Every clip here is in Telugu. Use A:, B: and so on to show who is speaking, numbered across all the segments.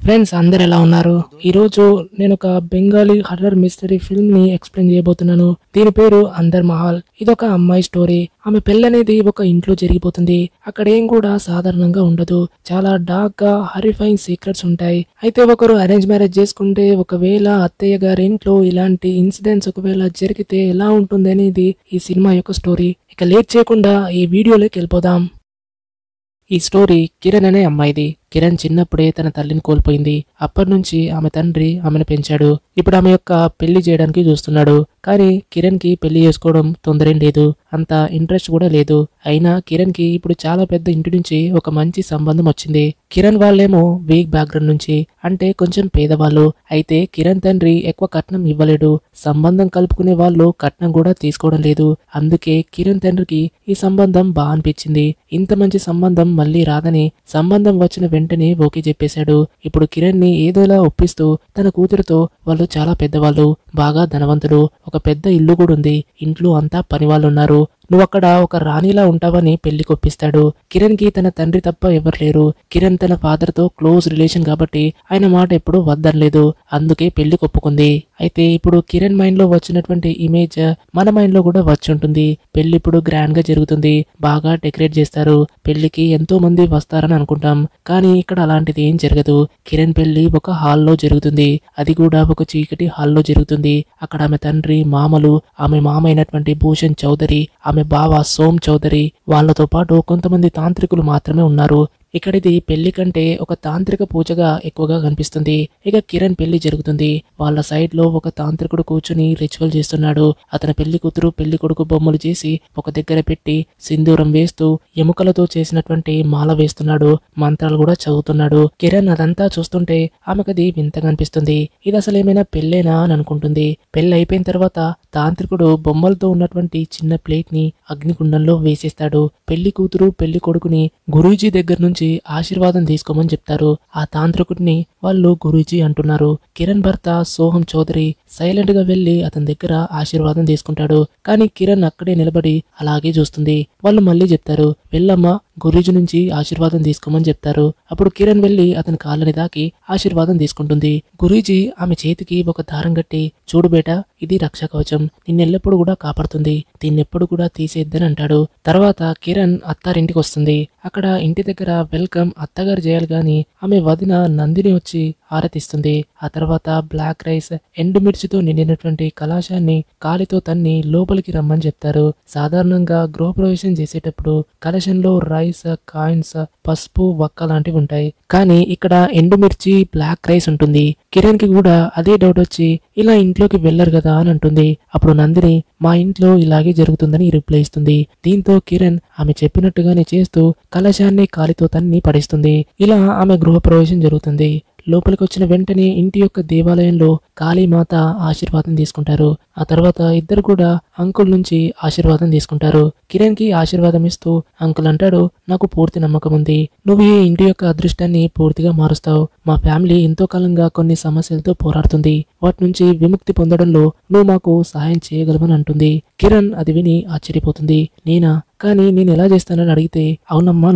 A: ఫ్రెండ్స్ అందరు ఎలా ఉన్నారు? ఈరోజు నేను ఒక బెంగాలీ హర్రర్ మిస్టరీ ఫిల్మ్ ని ఎక్స్ప్లెయిన్ చేయబోతున్నాను. దీని పేరు అందర్ మహల్. ఇదొక అమ్మాయి స్టోరీ. ఆమె పెళ్ళనేది ఒక ఇంట్లో జరిగిపోతుంది. అక్కడ ఏం కూడా సాధారణంగా ఉండదు. చాలా డార్క్ గా హరిఫైయింగ్ సీక్రెట్స్ ఉంటాయి. అయితే ఒకరు అరేంజ్ మ్యారేజ్ చేసుకుంటే ఒకవేళ అత్తయ్య గారి ఇంట్లో ఇలాంటి ఇన్సిడెంట్స్ ఒకవేళ జరిగితే ఎలా ఉంటుంది అనేది ఈ సినిమా యొక్క స్టోరీ. ఇక లేట్ చేయకుండా ఈ వీడియోలోకి వెళ్ళిపోదాం. ఈ స్టోరీ కిరణ్ అనే అమ్మాయిది. కిరణ్ చిన్నప్పుడే తన తల్లిని కోల్పోయింది. అప్పటి నుంచి ఆమె తండ్రి ఆమెను పెంచాడు. ఇప్పుడు ఆమె యొక్క పెళ్లి చేయడానికి చూస్తున్నాడు. కానీ కిరణ్ కి పెళ్లి చేసుకోవడం తొందరేం లేదు, అంత ఇంట్రెస్ట్ కూడా లేదు. అయినా కిరణ్ కి ఇప్పుడు చాలా పెద్ద ఇంటి నుంచి ఒక మంచి సంబంధం వచ్చింది. కిరణ్ వాళ్ళేమో వీక్ బ్యాక్గ్రౌండ్ నుంచి, అంటే కొంచెం పేదవాళ్ళు. అయితే కిరణ్ తండ్రి ఎక్కువ కట్నం ఇవ్వలేడు. సంబంధం కలుపుకునే వాళ్ళు కట్నం కూడా తీసుకోవడం లేదు. అందుకే కిరణ్ తండ్రికి ఈ సంబంధం బాగా అనిపించింది. ఇంత మంచి సంబంధం మళ్ళీ రాదని సంబంధం వచ్చిన వెంటనే ఓకే చెప్పేశాడు. ఇప్పుడు కిరణ్ ని ఏదోలా ఒప్పిస్తూ తన కూతురుతో, వాళ్ళు చాలా పెద్దవాళ్ళు, బాగా ధనవంతులు, ఒక పెద్ద ఇల్లు కూడా ఉంది, ఇంట్లో అంతా పని వాళ్ళు ఉన్నారు, నువ్వక్కడ ఒక రాణిలా ఉంటావని పెళ్లి కొప్పిస్తాడు. కిరణ్ కి తన తండ్రి తప్ప ఎవరు లేరు. కిరణ్ తన ఫాదర్ తో క్లోజ్ రిలేషన్ కాబట్టి ఆయన మాట ఎప్పుడు వద్దనలేదు. అందుకే పెళ్లి కొప్పుకుంది. అయితే ఇప్పుడు కిరణ్ మైండ్ లో వచ్చినటువంటి ఇమేజ్ మన మైండ్ లో కూడా వచ్చి ఉంటుంది. పెళ్లి ఇప్పుడు గ్రాండ్ గా జరుగుతుంది, బాగా డెకరేట్ చేస్తారు, పెళ్లికి ఎంతో మంది వస్తారని అనుకుంటాం. కానీ ఇక్కడ అలాంటిది ఏం జరగదు. కిరణ్ పెళ్లి ఒక హాల్లో జరుగుతుంది. అది కూడా ఒక చీకటి హాల్లో జరుగుతుంది. అక్కడ ఆమె తండ్రి, మామలు, ఆమె మామ అయినటువంటి భూషణ్ చౌదరి, ఆమె బావ సోమ్ చౌదరి, వాళ్ళతో పాటు కొంతమంది తాంత్రికులు మాత్రమే ఉన్నారు. ఇక్కడిది పెళ్లి కంటే ఒక తాంత్రిక పూజగా ఎక్కువగా కనిపిస్తుంది. ఇక కిరణ్ పెళ్లి జరుగుతుంది. వాళ్ళ సైడ్ లో ఒక తాంత్రికుడు కూర్చుని రిచువల్ చేస్తున్నాడు. అతని పెళ్లి కూతురు పెళ్లి కొడుకు బొమ్మలు చేసి ఒక దగ్గర పెట్టి సింధూరం వేస్తూ ఎముకలతో చేసినటువంటి మాల వేస్తున్నాడు. మంత్రాలు కూడా చదువుతున్నాడు. కిరణ్ అదంతా చూస్తుంటే ఆమెకది వింతగా అనిపిస్తుంది. ఇది అసలు ఏమైనా పెళ్ళేనా అని అనుకుంటుంది. పెళ్లి అయిపోయిన తర్వాత తాంత్రికుడు బొమ్మలతో ఉన్నటువంటి చిన్న ప్లేట్ ని అగ్నిగుండంలో వేసేస్తాడు. పెళ్లి కూతురు పెళ్లి కొడుకుని గురూజీ దగ్గర నుంచి ఆశీర్వాదం తీసుకోమని చెప్తారు. ఆ తాంత్రికుడిని వాళ్ళు గురూజీ అంటున్నారు. కిరణ్ భర్త సోహం చౌదరి సైలెంట్ గా వెళ్లి అతని దగ్గర ఆశీర్వాదం తీసుకుంటాడు. కానీ కిరణ్ అక్కడే నిలబడి అలాగే చూస్తుంది. వాళ్ళు మళ్ళీ చెప్తారు, వెళ్ళమ్మా గురూజీ నుంచి ఆశీర్వాదం తీసుకోమని చెప్తారు. అప్పుడు కిరణ్ వెళ్లి అతని కాళ్ళని దాకి ఆశీర్వాదం తీసుకుంటుంది. గురూజీ ఆమె చేతికి ఒక దారం కట్టి, చూడు బేటా, ఇది రక్షా కవచం, నిన్నెల్లప్పుడు కూడా కాపాడుతుంది, దీన్నెప్పుడు కూడా తీసేద్దని అంటాడు. తర్వాత కిరణ్ అత్తారింటికి వస్తుంది. అక్కడ ఇంటి దగ్గర వెల్కమ్ అత్తగారు చేయాలి గాని ఆమె వదిన నందిని వచ్చి ఆరతిస్తుంది. ఆ తర్వాత బ్లాక్ రైస్, ఎండుమిర్చితో నిండినటువంటి కలాశాన్ని కాలితో తన్ని లోపలికి రమ్మని చెప్తారు. సాధారణంగా గృహప్రవేశం చేసేటప్పుడు కలశంలో రైస్, కాయిన్స్, పసుపు, వక్క లాంటివి ఉంటాయి. కానీ ఇక్కడ ఎండుమిర్చి, బ్లాక్ రైస్ ఉంటుంది. కిరణ్ కి కూడా అదే డౌట్ వచ్చి, ఇలా ఇంట్లోకి వెళ్లరు కదా అని అంటుంది. అప్పుడు నందిని, మా ఇంట్లో ఇలాగే జరుగుతుందని రిప్లై ఇస్తుంది. దీంతో కిరణ్ ఆమె చెప్పినట్టుగానే చేస్తూ కలశాన్ని కాలితో తన్ని పడేస్తుంది. ఇలా ఆమె గృహప్రవేశం జరుగుతుంది. లోపలికి వచ్చిన వెంటనే ఇంటి యొక్క దేవాలయంలో కాళీమాత ఆశీర్వాదం తీసుకుంటారు. ఆ తర్వాత ఇద్దరు కూడా అంకుల్ నుంచి ఆశీర్వాదం తీసుకుంటారు. కిరణ్ కి ఆశీర్వాదం ఇస్తూ అంకుల్ అంటాడు, నాకు పూర్తి నమ్మకం ఉంది, నువ్వు ఈ ఇంటి యొక్క అదృష్టాన్ని పూర్తిగా మారుస్తావు. మా ఫ్యామిలీ ఎంతో కాలంగా కొన్ని సమస్యలతో పోరాడుతుంది, వాటి నుంచి విముక్తి పొందడంలో నువ్వు మాకు సహాయం చేయగలవని అంటుంది. కిరణ్ అది విని ఆశ్చర్యపోతుంది. నేనా? కానీ నేను ఎలా చేస్తానని అడిగితే, అవునమ్మా,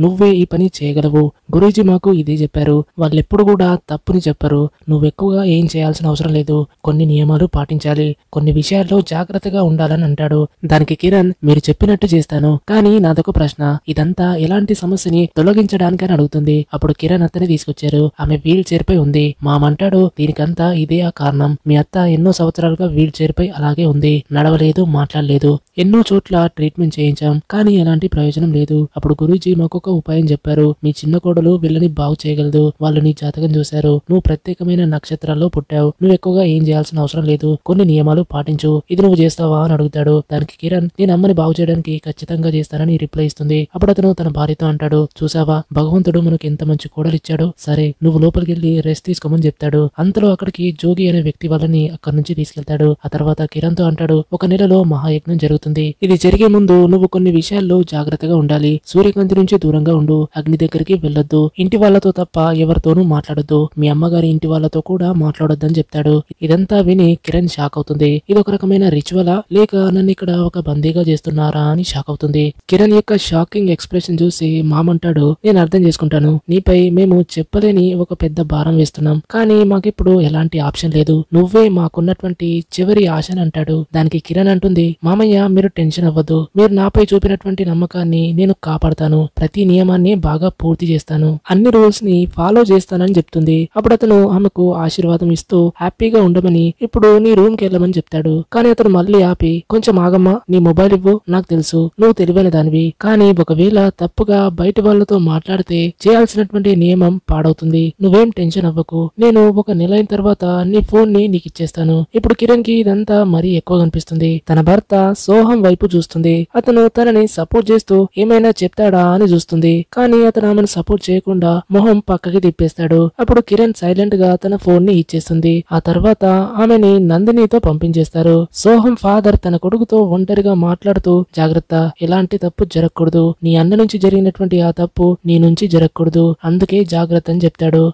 A: నువ్వే ఈ పని చేయగలవు. గురూజీ మాకు ఇదే చెప్పారు. వాళ్ళెప్పుడు కూడా తప్పుని చెప్పరు. నువ్వెక్కువగా ఏం చేయాల్సిన అవసరం లేదు, కొన్ని నియమాలు పాటించాలి, కొన్ని విషయాల్లో జాగ్రత్తగా ఉండాలని అంటాడు. దానికి కిరణ్, మీరు చెప్పినట్టు చేస్తాను, కానీ నాదొక ప్రశ్న, ఇదంతా ఎలాంటి సమస్యని తొలగించడానికని అడుగుతుంది. అప్పుడు కిరణ్ అత్తని తీసుకొచ్చారు. ఆమె వీల్ చైర్ పై ఉంది. మామంటాడు, దీనికంతా ఇదే ఆ కారణం. మీ అత్త ఎన్నో సంవత్సరాలుగా వీల్ చైర్ పై అలాగే ఉంది, నడవలేదు, మాట్లాడలేదు, ఎన్నో చోట్ల ట్రీట్మెంట్ చేయించాం, కానీ ఎలాంటి ప్రయోజనం లేదు. అప్పుడు గురూజీ మాకొక ఉపాయం చెప్పారు. మీ చిన్న కోడలు వీళ్ళని బాగు చేయగలదు. వాళ్ళు నీ జాతకం చూశారు, నువ్వు ప్రత్యేకమైన నక్షత్రాల్లో పుట్టావు, నువ్వు ఎక్కువగా ఏం చేయాల్సిన అవసరం లేదు, కొన్ని నియమాలు పాటించు, ఇది నువ్వు చేస్తావా అని అడుగుతాడు. దానికి కిరణ్, నేను అమ్మని బాగు చేయడానికి ఖచ్చితంగా చేస్తానని రిప్లై ఇస్తుంది. అప్పుడు అతను తన భార్యతో అంటాడు, చూసావా, భగవంతుడు మనకు ఎంత మంచి కోడలు ఇచ్చాడు, సరే నువ్వు లోపలికి వెళ్ళి రెస్ట్ తీసుకోమని చెప్తాడు. అంతలో అక్కడికి జోగి అనే వ్యక్తి వాళ్ళని అక్కడి నుంచి తీసుకెళ్తాడు. ఆ తర్వాత కిరణ్ తో అంటాడు, ఒక నెలలో మహాయజ్ఞం జరుగుతుంది, ఇది జరిగే ముందు నువ్వు నువ్వు కొన్ని విషయాల్లో జాగ్రత్తగా ఉండాలి. సూర్యకాంతి నుంచి దూరంగా ఉండు, అగ్ని దగ్గరికి వెళ్ళొద్దు, ఇంటి వాళ్ళతో తప్ప ఎవరితోనూ మాట్లాడొద్దు, మీ అమ్మగారి ఇంటి వాళ్ళతో కూడా మాట్లాడొద్దని చెప్తాడు. ఇదంతా విని కిరణ్ షాక్ అవుతుంది. ఇది ఒక రకమైన రిచువలా లేక నన్ను ఇక్కడ ఒక బందీగా చేస్తున్నారా అని షాక్ అవుతుంది. కిరణ్ యొక్క షాకింగ్ ఎక్స్ప్రెషన్ చూసి మామంటాడు, నేను అర్థం చేసుకుంటాను, నీపై మేము చెప్పలేని ఒక పెద్ద భారం వేస్తున్నాం, కానీ మాకిప్పుడు ఎలాంటి ఆప్షన్ లేదు, నువ్వే మాకున్నటువంటి చివరి ఆశ అని అంటాడు. దానికి కిరణ్ అంటుంది, మామయ్య మీరు టెన్షన్ అవ్వద్దు, మీరు నాపై చూపినటువంటి నమ్మకాన్ని నేను కాపాడతాను, ప్రతి నియమాన్ని బాగా పూర్తి చేస్తాను, అన్ని రూల్స్ ని ఫాలో చేస్తానని చెప్తుంది. అప్పుడు అతను ఆమెకు ఆశీర్వాదం ఇస్తూ హ్యాపీగా ఉండమని ఇప్పుడు నీ రూమ్ కి వెళ్ళమని చెప్తాడు. కానీ అతను మళ్ళీ ఆపి, కొంచెం ఆగమ్మా, నీ మొబైల్ ఇవ్వు, నాకు తెలుసు నువ్వు తెలివైన దానివి, కానీ ఒకవేళ తప్పుగా బయట వాళ్ళతో మాట్లాడితే చేయాల్సినటువంటి నియమం పాడవుతుంది, నువ్వేం టెన్షన్ అవ్వకు, నేను ఒక నెల అయిన తర్వాత నీ ఫోన్ ని నీకు ఇచ్చేస్తాను. ఇప్పుడు కిరణ్ కి ఇదంతా మరీ ఎక్కువ కనిపిస్తుంది. తన భర్త సోహం వైపు చూస్తుంది. అతను తనని సపోర్ట్ చేస్తూ ఏమైనా చెప్తాడా అని చూస్తుంది, కానీ అతను ఆమెను సపోర్ట్ చేయకుండా మొహం పక్కకి తిప్పేస్తాడు. అప్పుడు కిరణ్ సైలెంట్ గా తన ఫోన్ ని ఇచ్చేస్తుంది. ఆ తర్వాత ఆమెని నందినితో పంపించేస్తారు. సోహం ఫాదర్ తన కొడుకుతో ఒంటరిగా మాట్లాడుతూ, జాగ్రత్త, ఎలాంటి తప్పు జరగకూడదు, నీ అన్న నుంచి జరిగినటువంటి ఆ తప్పు నీ నుంచి జరగకూడదు, అందుకే జాగ్రత్త అని చెప్తాడు.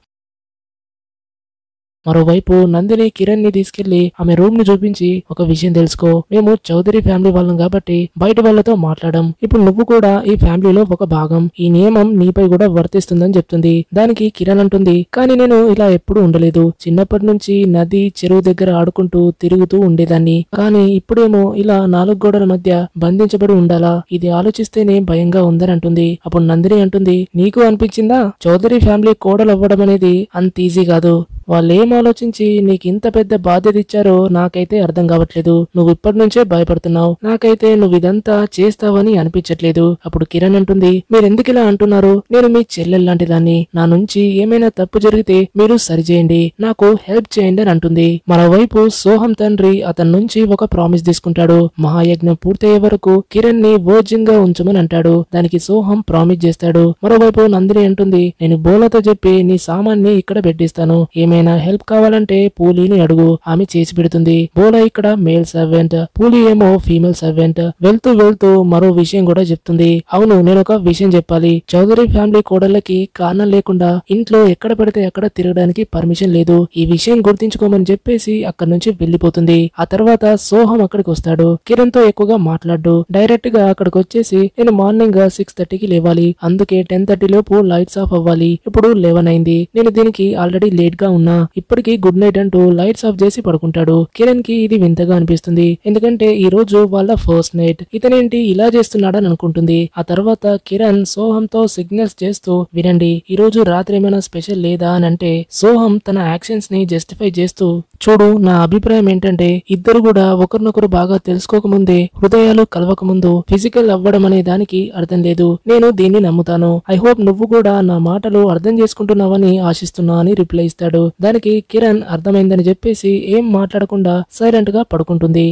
A: మరోవైపు నందిని కిరణ్ ని తీసుకెళ్లి ఆమె రూమ్ ని చూపించి, ఒక విషయం తెలుసుకో, మేము చౌదరి ఫ్యామిలీ వాళ్ళం కాబట్టి బయట వాళ్ళతో మాట్లాడడం, ఇప్పుడు నువ్వు కూడా ఈ ఫ్యామిలీలో ఒక భాగం, ఈ నియమం నీపై కూడా వర్తిస్తుందని చెప్తుంది. దానికి కిరణ్ అంటుంది, కానీ నేను ఇలా ఎప్పుడు ఉండలేదు, చిన్నప్పటి నుంచి నది చెరువు దగ్గర ఆడుకుంటూ తిరుగుతూ ఉండేదాన్ని, కానీ ఇప్పుడేమో ఇలా 4 గోడల మధ్య బంధించబడి ఉండాలా, ఇది ఆలోచిస్తేనే భయంగా ఉందని అంటుంది. అప్పుడు నందిని అంటుంది, నీకు అనిపించిందా చౌదరి ఫ్యామిలీ కోడలు అవ్వడం అనేది అంత ఈజీ కాదు, వాళ్ళేం ఆలోచించి నీకు ఇంత పెద్ద బాధ్యత ఇచ్చారో నాకైతే అర్థం కావట్లేదు, నువ్వు ఇప్పటి నుంచే భయపడుతున్నావు, నాకైతే నువ్వు ఇదంతా చేస్తావని అనిపించట్లేదు. అప్పుడు కిరణ్ అంటుంది, మీరెందుకు ఇలా అంటున్నారు, నేను మీ చెల్లెల్లాంటి దాన్ని, నా నుంచి ఏమైనా తప్పు జరిగితే మీరు సరిచేయండి, నాకు హెల్ప్ చేయండి అని అంటుంది. మరోవైపు సోహం తండ్రి అతని నుంచి ఒక ప్రామిస్ తీసుకుంటాడు. మహాయజ్ఞం పూర్తయ్యే వరకు కిరణ్ ని వర్జిన్ గా ఉంచమని అంటాడు. దానికి సోహం ప్రామిస్ చేస్తాడు. మరోవైపు నందిని అంటుంది, నేను బోలతో చెప్పి నీ సామాన్ని ఇక్కడ పెట్టిస్తాను, ఏమైనా హెల్ప్ కావాలంటే పూలీని అడుగు, ఆమె చేసి పెడుతుంది. బోలా ఇక్కడ మేల్ సర్వెంట్, పూలి ఏమో ఫీమేల్ సర్వెంట్. వెళ్తూ వెళ్తూ మరో విషయం కూడా చెప్తుంది. అవును, నేను ఒక విషయం చెప్పాలి, చౌదరి ఫ్యామిలీ కోడళ్ళకి కారణం లేకుండా ఇంట్లో ఎక్కడ పడితే అక్కడ తిరగడానికి పర్మిషన్ లేదు, ఈ విషయం గుర్తించుకోమని చెప్పేసి అక్కడి నుంచి వెళ్లిపోతుంది. ఆ తర్వాత సోహం అక్కడికి వస్తాడు. కిరణ్ తో ఎక్కువగా మాట్లాడు, డైరెక్ట్ గా అక్కడికి వచ్చేసి, నేను మార్నింగ్ 6:30కి లేవాలి, అందుకే 10:30 లోపు లైట్స్ ఆఫ్ అవ్వాలి, ఇప్పుడు 11 అయింది, నేను దీనికి ఆల్రెడీ లేట్ గా ఉన్నా, ఇప్పటికీ గుడ్ నైట్ అంటూ లైట్స్ ఆఫ్ చేసి పడుకుంటాడు. కిరణ్ కి ఇది వింతగా అనిపిస్తుంది, ఎందుకంటే ఈ రోజు వాళ్ళ ఫస్ట్ నైట్, ఇతనేంటి ఇలా చేస్తున్నాడని అనుకుంటుంది. ఆ తర్వాత కిరణ్ సోహంతో సిగ్నల్స్ చేస్తూ, వినండి, ఈ రోజు రాత్రి ఏమైనా స్పెషల్ లేదా అని అంటే, సోహం తన యాక్షన్స్ ని జస్టిఫై చేస్తూ, చూడు, నా అభిప్రాయం ఏంటంటే ఇద్దరు కూడా ఒకరినొకరు బాగా తెలుసుకోకముందే, హృదయాలు కలవకముందు ఫిజికల్ అవ్వడం అనే దానికి అర్థం లేదు, నేను దీన్ని నమ్ముతాను, ఐ హోప్ నువ్వు కూడా నా మాటలు అర్థం చేసుకుంటున్నావని ఆశిస్తున్నా అని రిప్లై ఇస్తాడు. దానికి కిరణ్ అర్థమైందని చెప్పేసి ఏం మాట్లాడకుండా సైలెంట్ గా పడుకుంటుంది.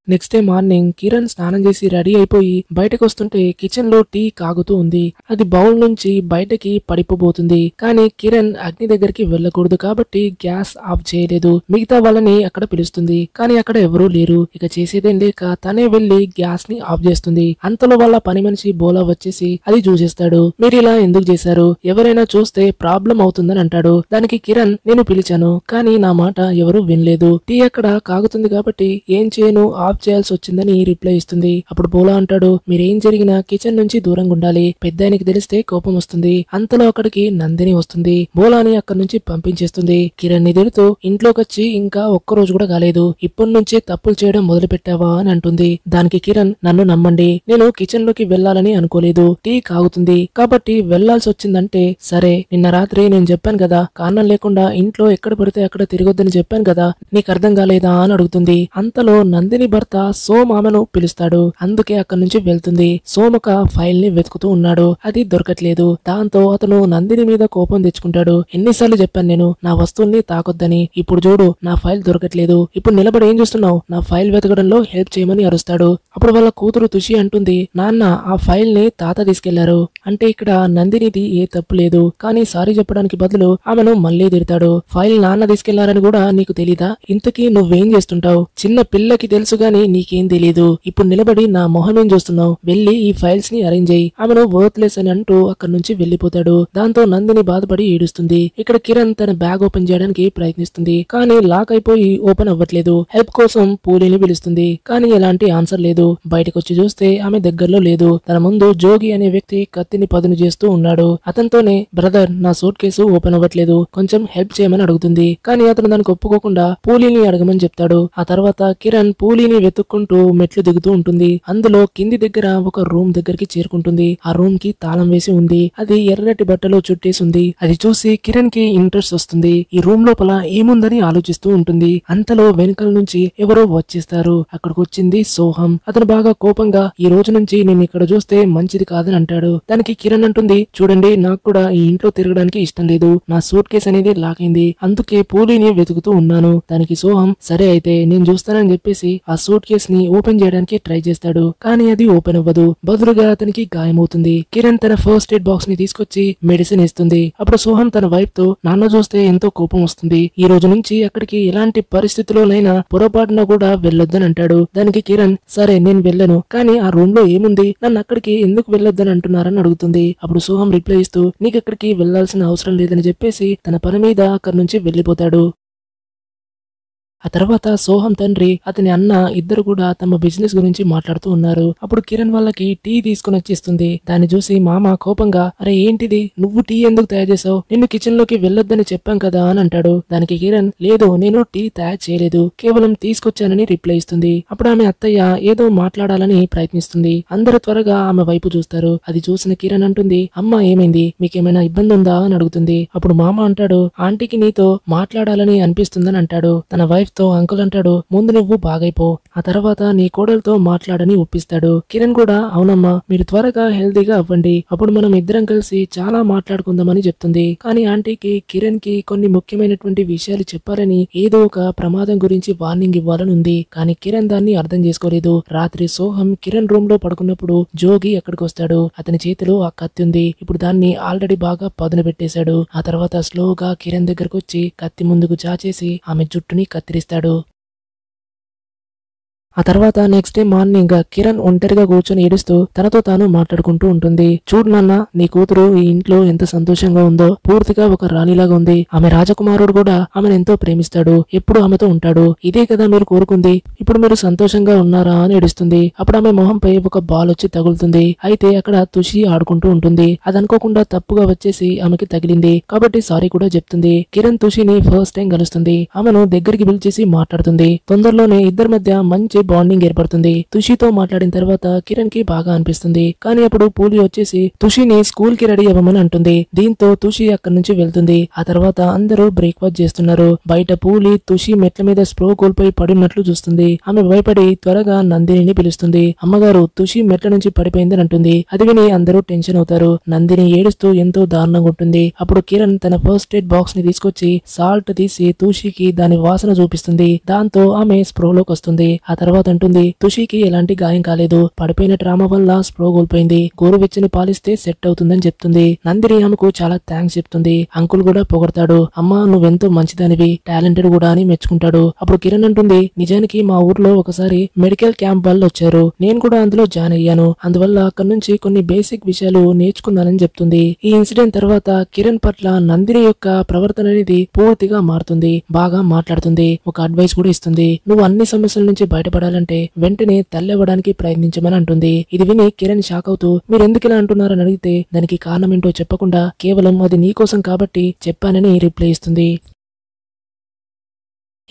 A: నెక్స్ట్ డే మార్నింగ్ కిరణ్ స్నానం చేసి రెడీ అయిపోయి బయటకు వస్తుంటే కిచెన్ లో టీ కాగుతూ ఉంది. అది బౌల్ నుంచి బయటకి పడిపోబోతుంది. కానీ కిరణ్ అగ్ని దగ్గరికి వెళ్ళకూడదు కాబట్టి గ్యాస్ ఆఫ్ చేయలేదు. మిగతా వాళ్ళని అక్కడ పిలుస్తుంది, కానీ అక్కడ ఎవరూ లేరు. ఇక చేసేదేం లేక తనే వెళ్లి గ్యాస్ ని ఆఫ్ చేస్తుంది. అంతలో వాళ్ళ పని మనిషి బోలా వచ్చేసి అది చూసేస్తాడు. మీరు ఇలా ఎందుకు చేశారు, ఎవరైనా చూస్తే ప్రాబ్లం అవుతుందని అంటాడు. దానికి కిరణ్, నేను పిలిచాను కానీ నా మాట ఎవరు వినలేదు, టీ అక్కడ కాగుతుంది కాబట్టి ఏం చేయను, ఆఫ్ చేయాల్సి వచ్చిందని రిప్లై ఇస్తుంది. అప్పుడు బోలా అంటాడు, మీరేం జరిగినా కిచెన్ నుంచి దూరంగా ఉండాలి, పెద్దాయనకి తెలిస్తే కోపం వస్తుంది. అంతలో అక్కడికి నందిని వస్తుంది. బోలాని అక్కడి నుంచి పంపించేస్తుంది. కిరణ్ ని తిడుతూ, ఇంట్లోకి వచ్చి ఇంకా ఒక్కరోజు కూడా కాలేదు, ఇప్పటి నుంచే తప్పులు చేయడం మొదలు పెట్టావా అని అంటుంది. దానికి కిరణ్, నన్ను నమ్మండి, నేను కిచెన్ లోకి వెళ్లాలని అనుకోలేదు, టీ కాగుతుంది కాబట్టి వెళ్లాల్సి వచ్చిందంటే సరే, నిన్న రాత్రి నేను చెప్పాను కదా, కారణం లేకుండా ఇంట్లో ఎక్కడ పడితే అక్కడ తిరగొద్దని చెప్పాను కదా, నీకు అర్థం కాలేదా అని అడుగుతుంది. అంతలో నందిని భర్త సోమ్ ఆమెను పిలుస్తాడు. అందుకే అక్కడి నుంచి వెళ్తుంది. సోమ్ ఒక ఫైల్ ని వెతుకుతూ ఉన్నాడు, అది దొరకట్లేదు. దాంతో అతను నందిని మీద కోపం తెచ్చుకుంటాడు. ఎన్నిసార్లు చెప్పాను నేను నా వస్తువుల్ని తాకొద్దని, ఇప్పుడు చూడు నా ఫైల్ దొరకట్లేదు, ఇప్పుడు నిలబడి ఏం చూస్తున్నావు, నా ఫైల్ వెతకడంలో హెల్ప్ చేయమని అరుస్తాడు. అప్పుడు వాళ్ళ కూతురు తుషి అంటుంది, నాన్న ఆ ఫైల్ ని తాత తీసుకెళ్లారు. అంటే ఇక్కడ నందినిది ఏ తప్పు లేదు, కానీ సారీ చెప్పడానికి బదులు ఆమెను మళ్లీ తిడతాడు. ఫైల్ నాన్న తీసుకెళ్లారని కూడా నీకు తెలీదా, ఇంతకీ నువ్వేం చేస్తుంటావు, చిన్న పిల్లకి తెలుసుగాని కానీ నీకేం తెలీదు. ఇప్పుడు నిలబడి నా మొహమేం చూస్తున్నావు, వెళ్ళి ఈ ఫైల్స్ ని అరేంజ్ అయ్యి ఆమెను వర్త్లెస్ అని అంటూ అక్కడి నుంచి వెళ్లిపోతాడు. దాంతో నందిని బాధపడి ఏడుస్తుంది. ఇక్కడ కిరణ్ తన బ్యాగ్ ఓపెన్ చేయడానికి ప్రయత్నిస్తుంది, కానీ లాక్ అయిపోయి ఓపెన్ అవ్వట్లేదు. హెల్ప్ కోసం పూలిని పిలుస్తుంది, కానీ ఎలాంటి ఆన్సర్ లేదు. బయటకు వచ్చి చూస్తే ఆమె దగ్గరలో లేదు. తన ముందు జోగి అనే వ్యక్తి కత్తిని పదును చేస్తూ ఉన్నాడు. అతనితోనే బ్రదర్ నా సూట్ కేసు ఓపెన్ అవ్వట్లేదు, కొంచెం హెల్ప్ చేయమని అడుగుతుంది. కానీ అతను దానికి ఒప్పుకోకుండా పూలిని అడగమని చెప్తాడు. ఆ తర్వాత కిరణ్ పూలిని వెతుక్కుంటూ మెట్లు దిగుతూ ఉంటుంది. అందులో కింది దగ్గర ఒక రూమ్ దగ్గరికి చేరుకుంటుంది. ఆ రూమ్ కి తాళం వేసి ఉంది. అది ఎర్రటి బట్టలో చుట్టేసి ఉంది. అది చూసి కిరణ్ కి ఇంట్రెస్ట్ వస్తుంది. ఈ రూమ్ లోపల ఏముందని ఆలోచిస్తూ ఉంటుంది. అంతలో వెనుకల నుంచి ఎవరో వచ్చేస్తారు. అక్కడికి వచ్చింది సోహం. అతను బాగా కోపంగా ఈ రోజు నుంచి నేను ఇక్కడ చూస్తే మంచిది కాదని అంటాడు. దానికి కిరణ్ అంటుంది, చూడండి నాకు కూడా ఈ ఇంట్లో తిరగడానికి ఇష్టం లేదు. నా సూట్ కేసు అనేది లాక్ అయింది, అందుకే పూలిని వెతుకుతూ ఉన్నాను. దానికి సోహం సరే అయితే నేను చూస్తానని చెప్పేసి ఆ సూట్ కేస్ ని ఓపెన్ చేయడానికి ట్రై చేస్తాడు. కానీ అది ఓపెన్ అవ్వదు. బదులుగా అతనికి గాయమవుతుంది. కిరణ్ తన ఫస్ట్ ఎయిడ్ బాక్స్ ని తీసుకొచ్చి మెడిసిన్ ఇస్తుంది. అప్పుడు సోహం తన వైఫ్ తో నాన్న చూస్తే ఎంతో కోపం వస్తుంది, ఈ రోజు నుంచి అక్కడికి ఎలాంటి పరిస్థితుల్లోనైనా పొరపాటున కూడా వెళ్ళొద్దని అంటాడు. దానికి కిరణ్ సరే నేను వెళ్ళను, కానీ ఆ రూమ్ లో ఏముంది, నన్ను అక్కడికి ఎందుకు వెళ్ళొద్దని అంటున్నారని అడుగుతుంది. అప్పుడు సోహం రిప్లై ఇస్తూ నీకు అక్కడికి వెళ్లాల్సిన అవసరం లేదని చెప్పేసి తన పని మీద అక్కడి నుంచి వెళ్లిపోతాడు. ఆ తర్వాత సోహం తండ్రి అతని అన్న ఇద్దరు కూడా తమ బిజినెస్ గురించి మాట్లాడుతూ ఉన్నారు. అప్పుడు కిరణ్ వాళ్ళకి టీ తీసుకుని వచ్చేస్తుంది. దాన్ని చూసి మామ కోపంగా అరే ఏంటిది, నువ్వు టీ ఎందుకు తయారు చేసావు, నిన్ను కిచెన్ లోకి వెళ్ళొద్దని చెప్పాం కదా అని అంటాడు. దానికి కిరణ్ లేదు నేను టీ తయారు చేయలేదు, కేవలం తీసుకొచ్చానని రిప్లై ఇస్తుంది. అప్పుడు ఆమె అత్తయ్య ఏదో మాట్లాడాలని ప్రయత్నిస్తుంది. అందరూ త్వరగా ఆమె వైపు చూస్తారు. అది చూసిన కిరణ్ అంటుంది అమ్మ ఏమైంది, మీకేమైనా ఇబ్బంది ఉందా అని అడుగుతుంది. అప్పుడు మామ అంటాడు ఆంటీకి నీతో మాట్లాడాలని అనిపిస్తుందని అంటాడు. తన వైఫ్ తో అంకుల్ అంటాడు ముందు నువ్వు బాగైపో, ఆ తర్వాత నీ కోడలతో మాట్లాడని ఒప్పిస్తాడు. కిరణ్ కూడా అవునమ్మా మీరు త్వరగా హెల్తీగా అవ్వండి, అప్పుడు మనం ఇద్దరం కలిసి చాలా మాట్లాడుకుందామని చెప్తుంది. కానీ ఆంటీకి కిరణ్ కి కొన్ని ముఖ్యమైనటువంటి విషయాలు చెప్పాలని, ఏదో ఒక ప్రమాదం గురించి వార్నింగ్ ఇవ్వాలని ఉంది. కానీ కిరణ్ దాన్ని అర్థం చేసుకోలేదు. రాత్రి సోహం కిరణ్ రూమ్ లో పడుకున్నప్పుడు జోగి అక్కడికి వస్తాడు. అతని చేతిలో ఆ కత్తి ఉంది. ఇప్పుడు దాన్ని ఆల్రెడీ బాగా పదును పెట్టేశాడు. ఆ తర్వాత స్లోగా కిరణ్ దగ్గరకు వచ్చి కత్తి ముందుకు చాచేసి ఆమె జుట్టుని కత్తిరిస్తాడు. ఆ తర్వాత నెక్స్ట్ డే మార్నింగ్ కిరణ్ ఒంటరిగా కూర్చొని ఏడుస్తూ తనతో తాను మాట్లాడుకుంటూ ఉంటుంది. చూడు నాన్న నీ కూతురు ఈ ఇంట్లో ఎంత సంతోషంగా ఉందో, పూర్తిగా ఒక రాణిలాగా ఉంది. ఆమె రాజకుమారుడు కూడా ఆమెను ఎంతో ప్రేమిస్తాడు, ఎప్పుడు ఆమెతో ఉంటాడు, ఇదే కదా మీరు కోరుకుంది, ఇప్పుడు మీరు సంతోషంగా ఉన్నారా అని ఏడుస్తుంది. అప్పుడు ఆమె మొహంపై ఒక బాల్ వచ్చి తగులుతుంది. అయితే అక్కడ తుషి ఆడుకుంటూ ఉంటుంది. అది అనుకోకుండా తప్పుగా వచ్చేసి ఆమెకి తగిలింది కాబట్టి సారీ కూడా చెప్తుంది. కిరణ్ తుషిని ఫస్ట్ టైం కలుస్తుంది. ఆమెను దగ్గరికి పిలిచేసి మాట్లాడుతుంది. తొందరలోనే ఇద్దరి మధ్య మంచి బాండింగ్ ఏర్పడుతుంది. తుషితో మాట్లాడిన తర్వాత కిరణ్ కి బాగా అనిపిస్తుంది. కానీ అప్పుడు పూలి వచ్చేసి తుషిని స్కూల్ కి రెడీ అవ్వమని అంటుంది. దీంతో తుషి అక్కడి నుంచి వెళ్తుంది. ఆ తర్వాత అందరూ బ్రేక్ఫాస్ట్ చేస్తున్నారు. బయట పూలి తుషి మెట్ల మీద స్ప్రో కోల్పోయి పడినట్లు చూస్తుంది. ఆమె భయపడి త్వరగా నందినిని పిలుస్తుంది. అమ్మగారు తుషి మెట్ల నుంచి పడిపోయిందని అంటుంది. అది విని అందరూ టెన్షన్ అవుతారు. నందిని ఏడుస్తూ ఎంతో దారుణంగా ఉంటుంది. అప్పుడు కిరణ్ తన ఫస్ట్ ఎయిడ్ బాక్స్ ని తీసుకొచ్చి సాల్ట్ తీసి తుషికి దాని వాసన చూపిస్తుంది. దాంతో ఆమె స్ప్రోలోకి వస్తుంది. ఆ తర్వాత అంటుంది తుషికి ఎలాంటి గాయం కాలేదు, పడిపోయిన ట్రామా వల్ల స్ప్రో కోల్పోయింది, గోరువెచ్చని పాలిస్తే సెట్ అవుతుందని చెప్తుంది. నందిని ఆమెకు చాలా థ్యాంక్స్ చెప్తుంది. అంకుల్ కూడా పొగడతాడు, అమ్మా నువ్వెంతో మంచిదానివి, టాలెంటెడ్ కూడా అని మెచ్చుకుంటాడు. అప్పుడు కిరణ్ అంటుంది నిజానికి మా ఊర్లో ఒకసారి మెడికల్ క్యాంప్ వాళ్ళు వచ్చారు, నేను కూడా అందులో జాయిన్ అయ్యాను, అందువల్ల అక్కడి నుంచి కొన్ని బేసిక్ విషయాలు నేర్చుకున్నానని చెప్తుంది. ఈ ఇన్సిడెంట్ తర్వాత కిరణ్ పట్ల నందిని యొక్క ప్రవర్తన అనేది పూర్తిగా మారుతుంది. బాగా మాట్లాడుతుంది. ఒక అడ్వైస్ కూడా ఇస్తుంది, నువ్వు అన్ని సమస్యల నుంచి బయటపడాలంటే వెంటనే తల్లెవ్వడానికి ప్రయత్నించమని అంటుంది. ఇది విని కిరణ్ షాక్ అవుతూ మీరెందుకు ఇలా అంటున్నారని అడిగితే దానికి కారణం ఏంటో చెప్పకుండా కేవలం అది నీకోసం కాబట్టి చెప్పానని రిప్లై ఇస్తుంది.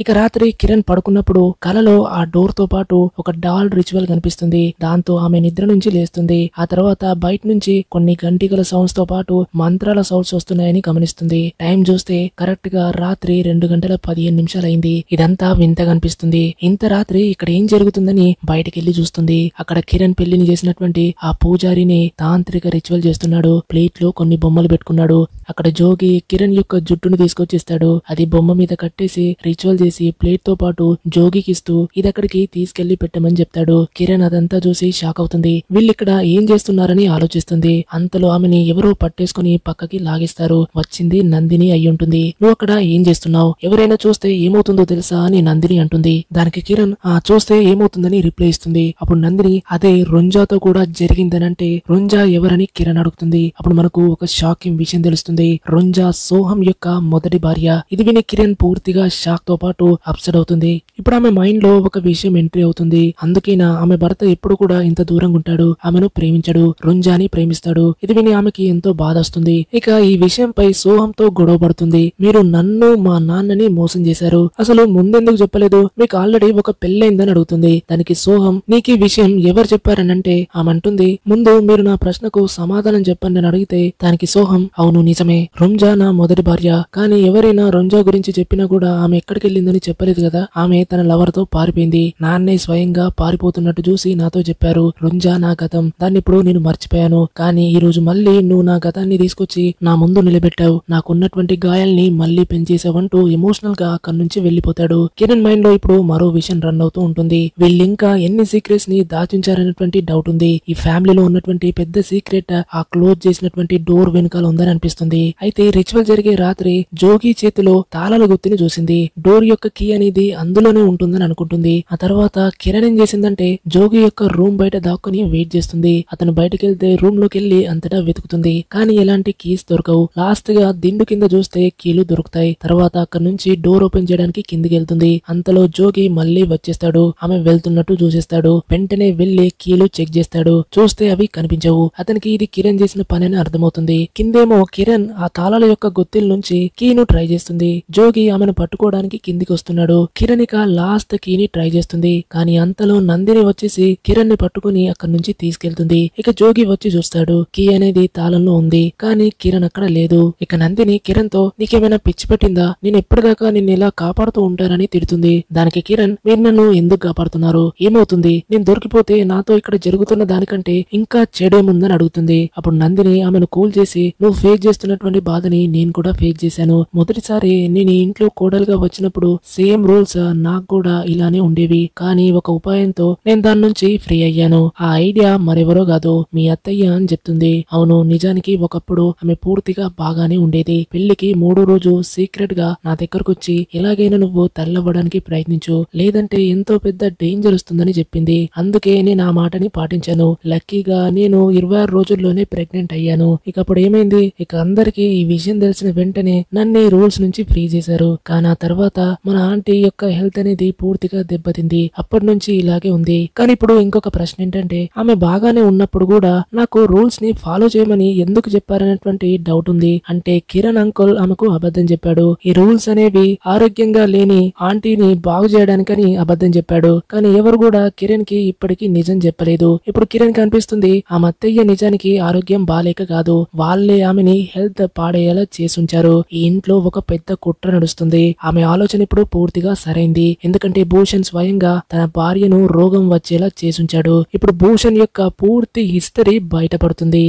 A: ఇక రాత్రి కిరణ్ పడుకున్నప్పుడు కలలో ఆ డోర్ తో పాటు ఒక డాల్ రిచువల్ కనిపిస్తుంది. దాంతో ఆమె నిద్ర నుంచి లేస్తుంది. ఆ తర్వాత బయట నుంచి కొన్ని గంటికల సౌండ్స్ తో పాటు మంత్రాల సౌండ్స్ వస్తున్నాయని గమనిస్తుంది. టైం చూస్తే కరెక్ట్ గా రాత్రి 2:15 అయింది. ఇదంతా వింతగా అనిపిస్తుంది. ఇంత రాత్రి ఇక్కడ ఏం జరుగుతుందని బయటకెళ్లి చూస్తుంది. అక్కడ కిరణ్ పెళ్లిని చేసినటువంటి ఆ పూజారిని తాంత్రిక రిచువల్ చేస్తున్నాడు. ప్లేట్ లో కొన్ని బొమ్మలు పెట్టుకున్నాడు. అక్కడ జోగి కిరణ్ యొక్క జుట్టును తీసుకొచ్చిస్తాడు. అది బొమ్మ మీద కట్టేసి రిచువల్ చేసి ప్లేట్ తో పాటు జోగికి ఇస్తూ ఇది అక్కడికి తీసుకెళ్లి పెట్టమని చెప్తాడు. కిరణ్ అదంతా చూసి షాక్ అవుతుంది. వీళ్ళిక్కడ ఏం చేస్తున్నారని ఆలోచిస్తుంది. అంతలో ఆమెని ఎవరో పట్టేసుకుని పక్కకి లాగిస్తారు. వచ్చింది నందిని అయి ఉంటుంది. నువ్వు అక్కడ ఏం చేస్తున్నావు, ఎవరైనా చూస్తే ఏమవుతుందో తెలుసా అని నందిని అంటుంది. దానికి కిరణ్ చూస్తే ఏమవుతుందని రిప్లై ఇస్తుంది. అప్పుడు నందిని అదే రొంజాతో కూడా జరిగిందనంటే రొంజా ఎవరని కిరణ్ అడుగుతుంది. అప్పుడు మనకు ఒక షాకింగ్ విషయం తెలుస్తుంది. రొంజా సోహం యొక్క మొదటి భార్య. ఇది విని కిరణ్ పూర్తిగా షాక్ తో పాటు అప్సెట్ అవుతుంది. ఇప్పుడు ఆమె మైండ్ లో ఒక విషయం ఎంట్రీ అవుతుంది. అందుకేనా ఆమె భర్త ఎప్పుడు కూడా ఇంత దూరంగా ఉంటాడు, ఆమెను ప్రేమించడు, రొంజాని ప్రేమిస్తాడు. ఇది విని ఆమెకి ఎంతో బాధ వస్తుంది. ఇక ఈ విషయంపై సోహంతో గొడవ పడుతుంది. మీరు నన్ను మా నాన్నని మోసం చేశారు, అసలు ముందెందుకు చెప్పలేదు, మీకు ఆల్రెడీ ఒక పెళ్ళైందని అడుగుతుంది. దానికి సోహం నీకు ఈ విషయం ఎవరు చెప్పారనంటే ఆమె అంటుంది, ముందు మీరు నా ప్రశ్నకు సమాధానం చెప్పండి అని అడిగితే దానికి సోహం అవును నిజమే, రొంజా నా మొదటి భార్య, కానీ ఎవరైనా రొంజా గురించి చెప్పినా కూడా ఆమె ఎక్కడికి వెళ్ళిందని చెప్పలేదు కదా, ఆమె తన లవర్ తో పారిపోయింది, నాన్నే స్వయంగా పారిపోతున్నట్టు చూసి నాతో చెప్పారు. రొంజా నా గతం, దాన్ని ఇప్పుడు నేను మర్చిపోయాను, కానీ ఈ రోజు మళ్ళీ నువ్వు నా గతాన్ని తీసుకొచ్చి నా ముందు నిలబెట్టావు, నాకున్నటువంటి గాయాల్ని మళ్ళీ పెంచేసావంటూ ఎమోషనల్ గా అక్కడి నుంచి వెళ్లిపోతాడు. కిరణ్ మైండ్ లో ఇప్పుడు మరో విషయం రన్ అవుతూ ఉంటుంది. వీళ్ళింకా ఎన్ని సీక్రెట్స్ ని దాచించారనేటువంటి డౌట్ ఉంది. ఈ ఫ్యామిలీలో ఉన్నటువంటి పెద్ద సీక్రెట్ ఆ క్లోజ్ చేసినటువంటి డోర్ వెనుకాల ఉందని అనిపిస్తుంది. అయితే రిచువల్ జరిగే రాత్రి జోగి చేతిలో తాళాల గుత్తిని చూసింది. డోర్ యొక్క కీ అనేది అందులోనే ఉంటుందని అనుకుంటుంది. ఆ తర్వాత కిరణ్ ఏం చేసిందంటే జోగి యొక్క రూమ్ బయట దాక్కుని వెయిట్ చేస్తుంది. అతను బయటకు వెళ్తే రూమ్ లోకి వెళ్లి అంతటా వెతుకుతుంది, కానీ ఎలాంటి కీస్ దొరకవు. లాస్ట్ గా దిండు కింద చూస్తే కీలు దొరుకుతాయి. తర్వాత అక్కడి నుంచి డోర్ ఓపెన్ చేయడానికి కిందికి వెళ్తుంది. అంతలో జోగి మళ్ళీ వచ్చేస్తాడు. ఆమె వెళ్తున్నట్టు చూసేస్తాడు. వెంటనే వెళ్లి కీలు చెక్ చేస్తాడు. చూస్తే అవి కనిపించవు. అతనికి ఇది కిరణ్ చేసిన పని అని అర్థమవుతుంది. కిందేమో కిరణ్ ఆ తాళాల యొక్క గొత్తిల నుంచి కీను ట్రై చేస్తుంది. జోగి ఆమెను పట్టుకోవడానికి కిందికి వస్తున్నాడు. కిరణ్ ఇక లాస్ట్ కీని ట్రై చేస్తుంది, కానీ అంతలో నందిని వచ్చేసి కిరణ్ ని పట్టుకుని అక్కడి నుంచి తీసుకెళ్తుంది. ఇక జోగి వచ్చి చూస్తాడు, కీ అనేది తాళంలో ఉంది, కానీ కిరణ్ అక్కడ లేదు. ఇక నందిని కిరణ్ తో నీకేమైనా పిచ్చి పట్టిందా, నేను ఎప్పటిదాకా నిన్ను ఇలా కాపాడుతూ ఉంటానని తిడుతుంది. దానికి కిరణ్ మీరు నన్ను ఎందుకు కాపాడుతున్నారు, ఏమవుతుంది, నేను దొరికిపోతే నాతో ఇక్కడ జరుగుతున్న దానికంటే ఇంకా చెడేముందని అడుగుతుంది. అప్పుడు నందిని ఆమెను కూల్ చేసి నువ్వు ఫేస్ చేస్తున్నటువంటి బాధని నేను కూడా ఫేస్ చేశాను. మొదటిసారి నేను ఈ ఇంట్లో కోడలుగా వచ్చినప్పుడు సేమ్ రూల్స్ నాకు కూడా ఇలానే ఉండేవి, కానీ ఒక ఉపాయంతో నేను దాని నుంచి ఫ్రీ అయ్యాను. ఆ ఐడియా మరెవరో కాదు మీ అత్తయ్య అని చెప్తుంది. అవును, నిజానికి ఒకప్పుడు ఆమె పూర్తిగా బాగానే ఉండేది. పెళ్లికి 3వ రోజు సీక్రెట్ గా నా దగ్గరకు వచ్చి ఎలాగైనా నువ్వు తల్లవ్వడానికి ప్రయత్నించు, లేదంటే ఎంతో పెద్ద డేంజర్ వస్తుందని చెప్పింది. అందుకే నేను ఆ మాటని పాటించాను. లక్కీగా నేను 26 రోజుల్లోనే ప్రెగ్నెంట్ అయ్యాను. ఇక అప్పుడు ఏమైంది, ఇక అందరికి ఈ విషయం తెలిసిన వెంటనే నన్ను ఈ రూల్స్ నుంచి ఫ్రీ చేశారు. కానీ ఆ తర్వాత మన ఆంటీ యొక్క హెల్త్ అనేది పూర్తిగా దెబ్బతింది. అప్పటి నుంచి ఇలాగే ఉంది. కానీ ఇప్పుడు ఇంకొక ప్రశ్న ఏంటంటే ఆమె బాగానే ఉన్నప్పుడు కూడా నాకు రూల్స్ ని ఫాలో చేయమని ఎందుకు చెప్పారనేటువంటి డౌట్ ఉంది. అంటే కిరణ్ అంకుల్ ఆమెకు అబద్ధం చెప్పాడు. ఈ రూల్స్ అనేవి ఆరోగ్యంగా లేని ఆంటీని బాగు చేయడానికని అబద్ధం చెప్పాడు. కానీ ఎవరు కూడా కిరణ్ కి ఇప్పటికీ నిజం చెప్పలేదు. ఇప్పుడు కిరణ్ కనిపిస్తుంది ఆమె అత్తయ్య నిజానికి ఆరోగ్యం బాలేక కాదు, వాళ్ళే ఆమెని హెల్త్ పాడేలా చేసుంచారు. ఈ ఇంట్లో ఒక పెద్ద కుట్ర నడుస్తుంది. ఆమె ఆలోచన ఇప్పుడు పూర్తిగా సరైంది. ఎందుకంటే భూషణ్ స్వయంగా తన భార్యను రోగం వచ్చేలా చేసుంచాడు. ఇప్పుడు భూషణ్ యొక్క పూర్తి హిస్టరీ బయటపడుతుంది.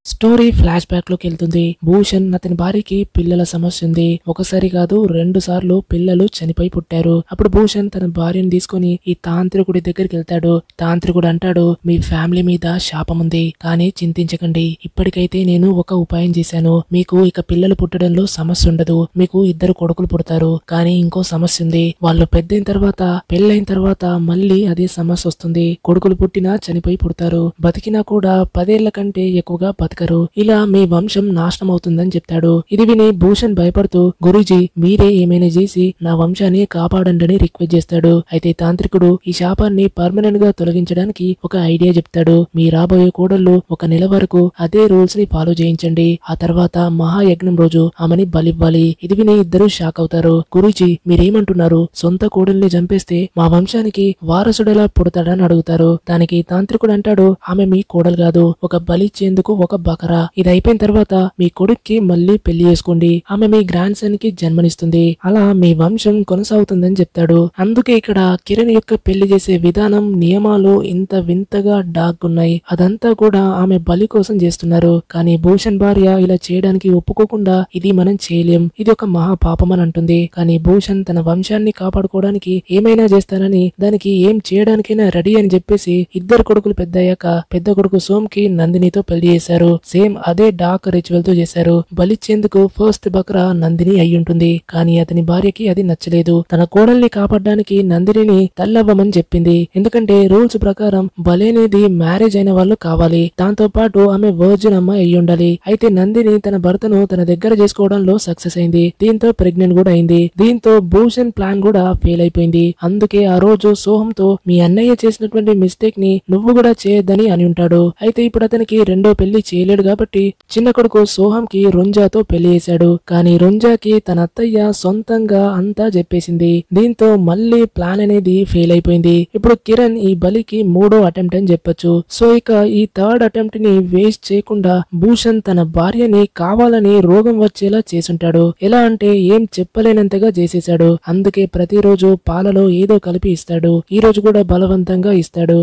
A: స్టోరీ ఫ్లాష్ బ్యాక్ లోకి వెళ్తుంది. భూషణ్ అతని భార్యకి పిల్లల సమస్య ఉంది. ఒకసారి కాదు 2 సార్లు పిల్లలు చనిపోయి పుట్టారు. అప్పుడు భూషణ్ తన భార్యను తీసుకుని ఈ తాంత్రికుడి దగ్గరికి వెళ్తాడు. తాంత్రికుడు అంటాడు మీ ఫ్యామిలీ మీద శాపం ఉంది, కానీ చింతించకండి, ఇప్పటికైతే నేను ఒక ఉపాయం చేశాను. మీకు ఇక పిల్లలు పుట్టడంలో సమస్య ఉండదు. మీకు 2 కొడుకులు పుడతారు. కానీ ఇంకో సమస్య ఉంది, వాళ్ళు పెద్దయిన తర్వాత పెళ్ళైన తర్వాత మళ్ళీ అదే సమస్య వస్తుంది. కొడుకులు పుట్టినా చనిపోయి పుడతారు, బతికినా కూడా 10 ఏళ్ల కంటే ఎక్కువగా బతకరు. ఇలా మీ వంశం నాశనం అవుతుందని చెప్తాడు. ఇది విని భూషణ్ భయపడుతూ గురూజీ మీరే ఏమైనా చేసి నా వంశాన్ని కాపాడండి అని రిక్వెస్ట్ చేస్తాడు. అయితే తాంత్రికుడు ఈ శాపాన్ని పర్మనెంట్ గా తొలగించడానికి ఒక ఐడియా చెప్తాడు. మీ రాబోయే కోడళ్ళు 1 నెల వరకు అదే రూల్స్ ని ఫాలో చేయించండి. ఆ తర్వాత మహాయజ్ఞం రోజు ఆమెని బలివ్వాలి. ఇది విని ఇద్దరు షాక్ అవుతారు. గురూజీ మీరేమంటున్నారు, సొంత కోడల్ని చంపేస్తే మా వంశానికి వారసుడెలా పుడతాడని అడుగుతారు. దానికి తాంత్రికుడు అంటాడు ఆమె మీ కోడలు కాదు, ఒక బలిచ్చేందుకు ఒక బకరా. ఇది అయిపోయిన తర్వాత మీ కొడుక్కి మళ్ళీ పెళ్లి చేసుకోండి, ఆమె మీ గ్రాండ్ సన్ కి జన్మనిస్తుంది, అలా మీ వంశం కొనసాగుతుందని చెప్తాడు. అందుకే ఇక్కడ కిరణ్ యొక్క పెళ్లి చేసే విధానం, నియమాలు ఇంత వింతగా డార్క్ ఉన్నాయి. అదంతా కూడా ఆమె బలి కోసం చేస్తున్నారు. కానీ భూషణ్ భార్య ఇలా చేయడానికి ఒప్పుకోకుండా ఇది మనం చేయలేం, ఇది ఒక మహా పాపం అని అంటుంది. కానీ భూషణ్ తన వంశాన్ని కాపాడుకోవడానికి ఏమైనా చేస్తానని, దానికి ఏం చేయడానికైనా రెడీ అని చెప్పేసి ఇద్దరు కొడుకులు పెద్దయ్యాక పెద్ద కొడుకు సోమ్ కి నందినితో పెళ్లి చేశారు. సేమ్ అదే డార్క్ రిచువల్ తో చేశారు. బలిచ్చేందుకు ఫస్ట్ బక్రా నందిని అయ్యుంటుంది. కానీ అతని భార్యకి అది నచ్చలేదు. తన కోడల్ని కాపాడడానికి నందినిని తల్లవ్వమని చెప్పింది. ఎందుకంటే రూల్స్ ప్రకారం బలేనేది మ్యారేజ్ అయిన వాళ్ళు కావాలి, దాంతో పాటు ఆమె వర్జిన్ అమ్మాయి అయి ఉండాలి. అయితే నందిని తన భర్తను తన దగ్గర చేసుకోవడంలో సక్సెస్ అయింది. దీంతో ప్రెగ్నెంట్ కూడా అయింది. దీంతో భూషణ్ ప్లాన్ కూడా ఫెయిల్ అయిపోయింది. అందుకే ఆ రోజు సోహంతో మీ అన్నయ్య చేసినటువంటి మిస్టేక్ ని నువ్వు కూడా చేయొద్దని అని ఉంటాడు. అయితే ఇప్పుడు అతనికి రెండో పెళ్లి చేయలేడు కాబట్టి చిన్న కొడుకు సోహం కి రొంజాతో పెళ్లి చేశాడు. కానీ రొంజాకి తన అత్తయ్య సొంతంగా అంతా చెప్పేసింది. దీంతో మళ్ళీ ప్లాన్ అనేది ఫెయిల్ అయిపోయింది. ఇప్పుడు కిరణ్ ఈ బలికి మూడో అటెంప్ట్ అని చెప్పొచ్చు. సో ఇక ఈ థర్డ్ అటెంప్ట్ ని వేస్ట్ చేయకుండా భూషణ్ తన భార్యని కావాలని రోగం వచ్చేలా చేసుంటాడు. ఎలా అంటే ఏం చెప్పలేనంతగా చేసేశాడు. అందుకే ప్రతిరోజు పాలలో ఏదో కలిపి ఇస్తాడు. ఈ రోజు కూడా బలవంతంగా ఇస్తాడు.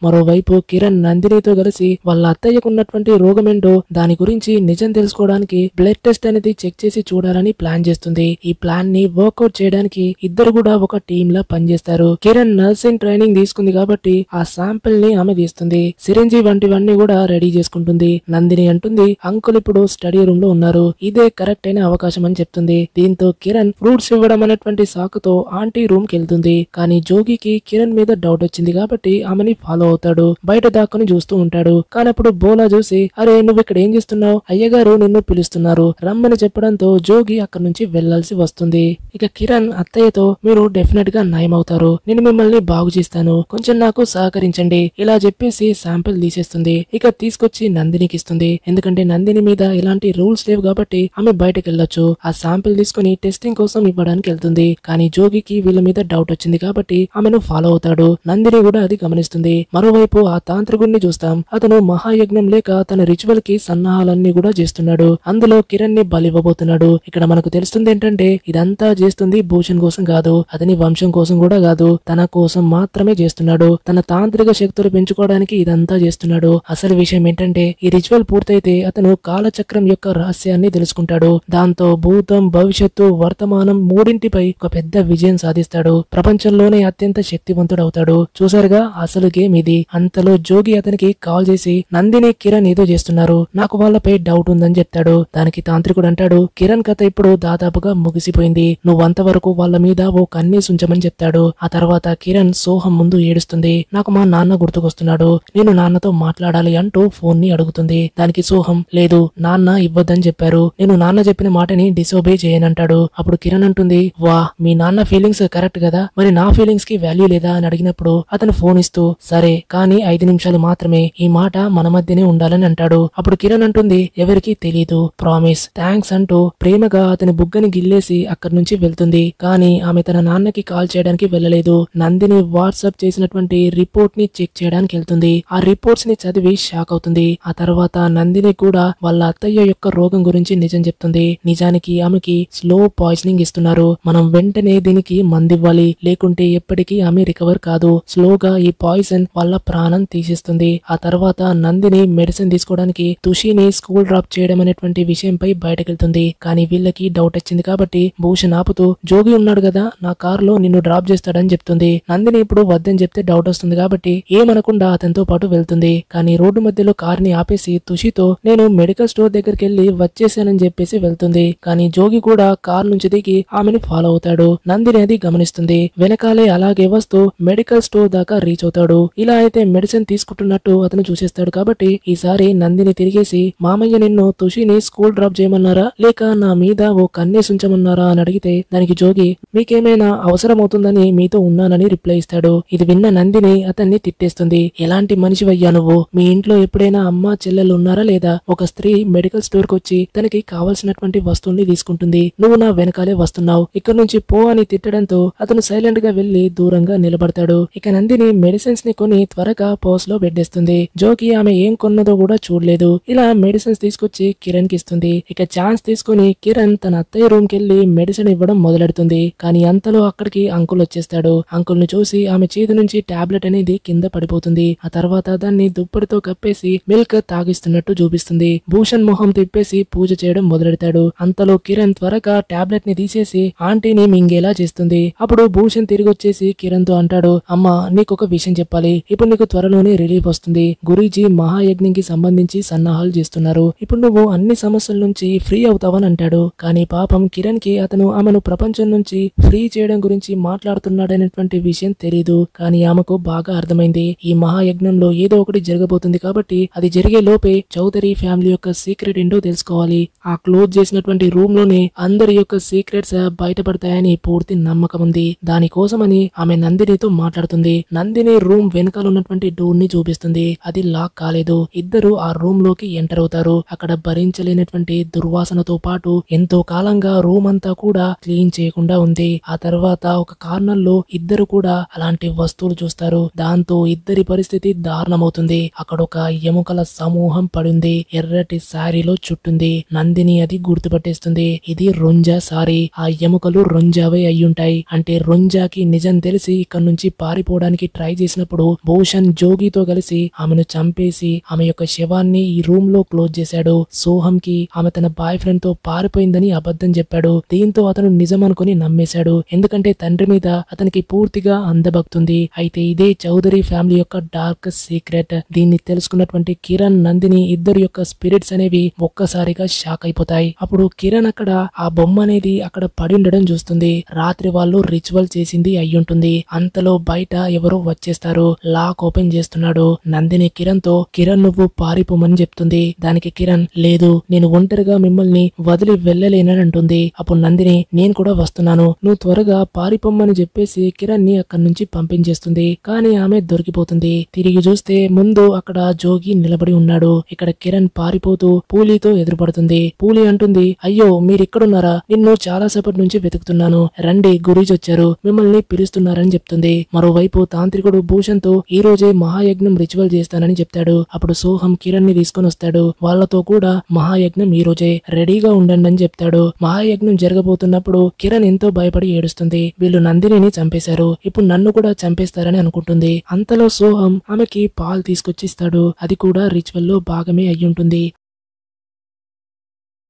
A: మరోవైపు కిరణ్ నందినితో కలిసి వాళ్ళ అత్తయ్యకున్నటువంటి రోగమేంటో దాని గురించి నిజం తెలుసుకోవడానికి బ్లడ్ టెస్ట్ అనేది చెక్ చేసి చూడాలని ప్లాన్ చేస్తుంది. ఈ ప్లాన్ ని వర్కౌట్ చేయడానికి ఇద్దరు కూడా ఒక టీమ్ లా పనిచేస్తారు. కిరణ్ నర్సింగ్ ట్రైనింగ్ తీసుకుంది కాబట్టి ఆ శాంపిల్ ని ఆమె తీస్తుంది. సిరంజి వంటివన్నీ కూడా రెడీ చేసుకుంటుంది. నందిని అంటుంది అంకుల్ ఇప్పుడు స్టడీ రూమ్ లో ఉన్నారు, ఇదే కరెక్ట్ అయిన అవకాశం అని చెప్తుంది. దీంతో కిరణ్ ఫ్రూట్స్ ఇవ్వడం అనేటువంటి సాకుతో ఆంటీ రూమ్ కి వెళ్తుంది. కానీ జోగికి కిరణ్ మీద డౌట్ వచ్చింది కాబట్టి ఆమెని ఫాలో అవుతాడు. బయట దాక్కుని చూస్తూ ఉంటాడు. కానీ అప్పుడు బోలా చూసి అరే నువ్వు ఇక్కడ ఏం చేస్తున్నావు, అయ్యగారు నిన్ను పిలుస్తున్నారు రమ్మని చెప్పడంతో జోగి అక్కడి నుంచి వెళ్లాల్సి వస్తుంది. ఇక కిరణ్ అత్తయ్యతో మీరు డెఫినెట్ గా నయమవుతారు, నేను మిమ్మల్ని బాగు చేస్తాను, కొంచెం నాకు సహకరించండి ఇలా చెప్పేసి శాంపిల్ తీసేస్తుంది. ఇక తీసుకొచ్చి నందినికి ఇస్తుంది. ఎందుకంటే నందిని మీద ఎలాంటి రూల్స్ లేవు కాబట్టి ఆమె బయటకు వెళ్ళొచ్చు. ఆ శాంపిల్ తీసుకుని టెస్టింగ్ కోసం ఇవ్వడానికి వెళ్తుంది. కానీ జోగికి వీళ్ళ మీద డౌట్ వచ్చింది కాబట్టి ఆమెను ఫాలో అవుతాడు. నందిని కూడా అది గమనిస్తుంది. మరోవైపు ఆ తాంత్రికుడిని చూస్తాం. అతను మహాయజ్ఞం లేక తన రిచువల్ కి సన్నాహాలన్నీ కూడా చేస్తున్నాడు. అందులో కిరణ్ ని బలివ్వబోతున్నాడు. ఇక్కడ మనకు తెలుస్తుంది ఏంటంటే ఇదంతా చేస్తుంది భూషణ్ కోసం కాదు, అతని వంశం కోసం కూడా కాదు, తన కోసం మాత్రమే చేస్తున్నాడు. తన తాంత్రిక శక్తులు పెంచుకోవడానికి ఇదంతా చేస్తున్నాడు. అసలు విషయం ఏంటంటే ఈ రిచువల్ పూర్తయితే అతను కాలచక్రం యొక్క రహస్యాన్ని తెలుసుకుంటాడు. దాంతో భూతం, భవిష్యత్తు, వర్తమానం మూడింటిపై ఒక పెద్ద విజయం సాధిస్తాడు. ప్రపంచంలోనే అత్యంత శక్తివంతుడవుతాడు. చూసారుగా అసలు గేమ్ ఇది. అంతలో జోగి అతనికి కాల్ చేసి నందిని, కిరణ్ ఏదో చేస్తున్నారు, నాకు వాళ్ళపై డౌట్ ఉందని చెప్తాడు. దానికి తాంత్రికుడు అంటాడు కిరణ్ కథ ఇప్పుడు దాదాపుగా ముగిసిపోయింది, నువ్వంతవరకు వాళ్ళ మీద ఓ కన్నేసి ఉంచమని చెప్తాడు. ఆ తర్వాత కిరణ్ సోహం ముందు ఏడుస్తుంది. నాకు మా నాన్న గుర్తుకొస్తున్నాడు, నేను నాన్నతో మాట్లాడాలి అంటూ ఫోన్ ని అడుగుతుంది. దానికి సోహం లేదు, నాన్న ఇవ్వద్దని చెప్పారు, నేను నాన్న చెప్పిన మాటని డిసోబే చేయనంటాడు. అప్పుడు కిరణ్ అంటుంది వా మీ నాన్న ఫీలింగ్స్ కరెక్ట్ కదా, మరి నా ఫీలింగ్స్ కి వాల్యూ లేదా అని అడిగినప్పుడు అతను ఫోన్ ఇస్తూ సరే కానీ 5 నిమిషాలు మాత్రమే, ఈ మాట మన మధ్యనే ఉండాలని అంటాడు. అప్పుడు కిరణ్ అంటుంది ఎవరికి తెలీదు, ప్రామిస్, థ్యాంక్స్ అంటూ ప్రేమగా అతని బుగ్గని గిల్లేసి అక్కడి నుంచి వెళ్తుంది. కానీ ఆమె తన నాన్నకి కాల్ చేయడానికి వెళ్ళలేదు. నందిని వాట్సాప్ చేసినటువంటి రిపోర్ట్ ని చెక్ చేయడానికి వెళ్తుంది. ఆ రిపోర్ట్స్ ని చదివి షాక్ అవుతుంది. ఆ తర్వాత నందిని కూడా వాళ్ళ అత్తయ్య యొక్క రోగం గురించి నిజం చెప్తుంది. నిజానికి ఆమెకి స్లో పాయిజనింగ్ ఇస్తున్నారు, మనం వెంటనే దీనికి మందివ్వాలి, లేకుంటే ఎప్పటికీ ఆమె రికవర్ కాదు, స్లోగా ఈ పాయిజన్ వాళ్ళ ప్రాణం తీసేస్తుంది. ఆ తర్వాత నందిని మెడిసిన్ తీసుకోవడానికి తుషిని స్కూల్ డ్రాప్ చేయడం అనేటువంటి విషయంపై బయటకెళ్తుంది. కానీ వీళ్ళకి డౌట్ వచ్చింది కాబట్టి భూషణ్ ఆపుతూ జోగి ఉన్నాడు కదా నా కారులో నిన్ను డ్రాప్ చేస్తాడని చెప్తుంది. నందిని ఇప్పుడు వద్దని చెప్తే డౌట్ వస్తుంది కాబట్టి ఏమనకుండా అతనితో పాటు వెళ్తుంది. కానీ రోడ్డు మధ్యలో కారుని ఆపేసి తుషితో నేను మెడికల్ స్టోర్ దగ్గరికి వెళ్లి వచ్చేసానని చెప్పేసి వెళ్తుంది. కానీ జోగి కూడా కార్ నుంచి దిగి ఆమెను ఫాలో అవుతాడు. నందిని అది గమనిస్తుంది. వెనకాలే అలాగే వస్తూ మెడికల్ స్టోర్ దాకా రీచ్ అవుతాడు. ఇలా అయితే మెడిసిన్ తీసుకుంటున్నట్టు అతను చూసేస్తాడు కాబట్టి ఈసారి నందిని తిరిగేసి మామయ్య నిన్ను తుషిని స్కూల్ డ్రాప్ చేయమన్నారా లేక నా మీద ఓ కన్నేసి ఉంచమన్నారా అని అడిగితే దానికి జోగి మీకేమైనా అవసరం అవుతుందని మీతో ఉన్నానని రిప్లై ఇస్తాడు. ఇది విన్న నందిని అతన్ని తిట్టేస్తుంది. ఎలాంటి మనిషివయ్యా నువ్వు, మీ ఇంట్లో ఎప్పుడైనా అమ్మ చెల్లెలు ఉన్నారా లేదా, ఒక స్త్రీ మెడికల్ స్టోర్ కి వచ్చి తనకి కావాల్సినటువంటి వస్తువుల్ని తీసుకుంటుంది, నువ్వు నా వెనకాలే వస్తున్నావు, ఇక్కడ నుంచి పో అని తిట్టడంతో అతను సైలెంట్ గా వెళ్లి దూరంగా నిలబడతాడు. ఇక నందిని మెడిసిన్స్ ని కొని త్వరగా పర్స్ లో పెట్టేస్తుంది. జోకి ఆమె ఏం కొన్నదో కూడా చూడలేదు. ఇలా మెడిసిన్స్ తీసుకొచ్చి కిరణ్ కి ఇస్తుంది. ఇక ఛాన్స్ తీసుకుని కిరణ్ తన అత్తయ్య రూమ్ కెళ్లి మెడిసిన్ ఇవ్వడం మొదలెడుతుంది. కానీ అంతలో అక్కడికి అంకుల్ వచ్చేస్తాడు. అంకుల్ ని చూసి ఆమె చేతి నుంచి టాబ్లెట్ అనేది కింద పడిపోతుంది. ఆ తర్వాత దాన్ని దుప్పటితో కప్పేసి మిల్క్ తాగిస్తున్నట్టు చూపిస్తుంది. భూషణ్ మొహం తిప్పేసి పూజ చేయడం మొదలెడతాడు. అంతలో కిరణ్ త్వరగా టాబ్లెట్ ని తీసేసి ఆంటీని మింగేలా చేస్తుంది. అప్పుడు భూషణ్ తిరిగి వచ్చేసి కిరణ్ తో అంటాడు, అమ్మా నీకొక విషయం చెప్పాలి. ఇప్పుడు నీకు త్వరలోనే రిలీఫ్ వస్తుంది. గురూజీ మహాయజ్ఞం కి సంబంధించి సన్నాహాలు చేస్తున్నారు. ఇప్పుడు నువ్వు అన్ని సమస్యల నుంచి ఫ్రీ అవుతావని అంటాడు. కానీ పాపం కిరణ్ కి అతను ఆమెను ప్రపంచం నుంచి ఫ్రీ చేయడం గురించి మాట్లాడుతున్నాడనేటువంటి విషయం తెలీదు. కానీ ఆమెకు బాగా అర్థమైంది. ఈ మహాయజ్ఞంలో ఏదో ఒకటి జరగబోతుంది కాబట్టి అది జరిగే లోపే చౌదరి ఫ్యామిలీ యొక్క సీక్రెట్ ఏంటో తెలుసుకోవాలి. ఆ క్లోజ్ చేసినటువంటి రూమ్ లోనే అందరి యొక్క సీక్రెట్స్ బయటపడతాయని పూర్తి నమ్మకం ఉంది. దానికోసమని ఆమె నందినితో మాట్లాడుతుంది. నందిని రూమ్ వెనకాల ఉన్నటువంటి డోర్ ని చూపిస్తుంది. అది లాక్ కాలేదు. ఇద్దరు ఆ రూమ్ లోకి ఎంటర్ అవుతారు. అక్కడ భరించలేనటువంటి దుర్వాసనతో పాటు ఎంతో కాలంగా రూమ్ అంతా కూడా క్లీన్ చేయకుండా ఉంది. ఆ తర్వాత ఒక కార్నర్ లో ఇద్దరు కూడా అలాంటి వస్తువులు చూస్తారు. దాంతో ఇద్దరి పరిస్థితి దారుణమవుతుంది. అక్కడ ఒక ఎముకల సమూహం పడింది. ఎర్రటి శారీలో చుట్టుంది. నందిని అది గుర్తుపట్టేస్తుంది. ఇది రొంజా సారీ. ఆ ఎముకలు రొంజావే అయ్యుంటాయి. అంటే రొంజాకి నిజం తెలిసి ఇక్కడ నుంచి పారిపోవడానికి ట్రై చేసినప్పుడు భూషణ్ జోగితో కలిసి ఆమెను చంపేసి ఆమె యొక్క శవాన్ని ఈ రూమ్ లో క్లోజ్ చేశాడు. సోహం కి ఆమె తన బాయ్ ఫ్రెండ్ తో పారిపోయిందని అబద్ధం చెప్పాడు. దీంతో అతను నిజం అనుకుని నమ్మేశాడు. ఎందుకంటే తండ్రి మీద అతనికి పూర్తిగా అందభక్తుంది. అయితే ఇదే చౌదరి ఫ్యామిలీ యొక్క డార్క్ సీక్రెట్. దీన్ని తెలుసుకున్నటువంటి కిరణ్ నందిని ఇద్దరు యొక్క స్పిరిట్స్ అనేవి ఒక్కసారిగా షాక్ అయిపోతాయి. అప్పుడు కిరణ్ అక్కడ ఆ బొమ్మ అనేది అక్కడ పడి ఉండడం చూస్తుంది. రాత్రి వాళ్ళు రిచువల్ చేసింది అయ్యుంటుంది. అంతలో బయట ఎవరో వచ్చేస్తారు. లాక్ ఓపెన్ చేస్తున్నాడు. నందిని కిరణ్ తో, కిరణ్ నువ్వు పారిపోమని చెప్తుంది. దానికి కిరణ్, లేదు నేను ఒంటరిగా మిమ్మల్ని వదిలి వెళ్ళలేనని అంటుంది. అప్పుడు నందిని, నేను కూడా వస్తున్నాను, నువ్వు త్వరగా పారిపోమ్మని చెప్పేసి కిరణ్ ని అక్కడి నుంచి పంపించేస్తుంది. కానీ ఆమె దొరికిపోతుంది. తిరిగి చూస్తే ముందు అక్కడ జోగి నిలబడి ఉన్నాడు. ఇక్కడ కిరణ్ పారిపోతూ పూలితో ఎదురుపడుతుంది. పూలి అంటుంది, అయ్యో మీరిక్కడున్నారా, నిన్ను చాలా సేపటి నుంచి వెతుకుతున్నాను, రండి గురూజీ వచ్చారు, మిమ్మల్ని పిలుస్తున్నారని చెప్తుంది. మరోవైపు తాంత్రికుడు భూషణ్ తో ఈ రోజే మహాయజ్ఞం రిచువల్ చేస్తానని చెప్తాడు. అప్పుడు సోహం కిరణ్ ని తీసుకుని వస్తాడు. వాళ్ళతో కూడా మహాయజ్ఞం ఈ రోజే, రెడీగా ఉండండి అని చెప్తాడు. మహాయజ్ఞం జరగబోతున్నప్పుడు కిరణ్ ఎంతో భయపడి ఏడుస్తుంది. వీళ్ళు నందినిని చంపేశారు, ఇప్పుడు నన్ను కూడా చంపేస్తారని అనుకుంటుంది. అంతలో సోహం ఆమెకి పాలు తీసుకొచ్చిస్తాడు. అది కూడా రిచువల్ లో భాగమే అయ్యుంటుంది.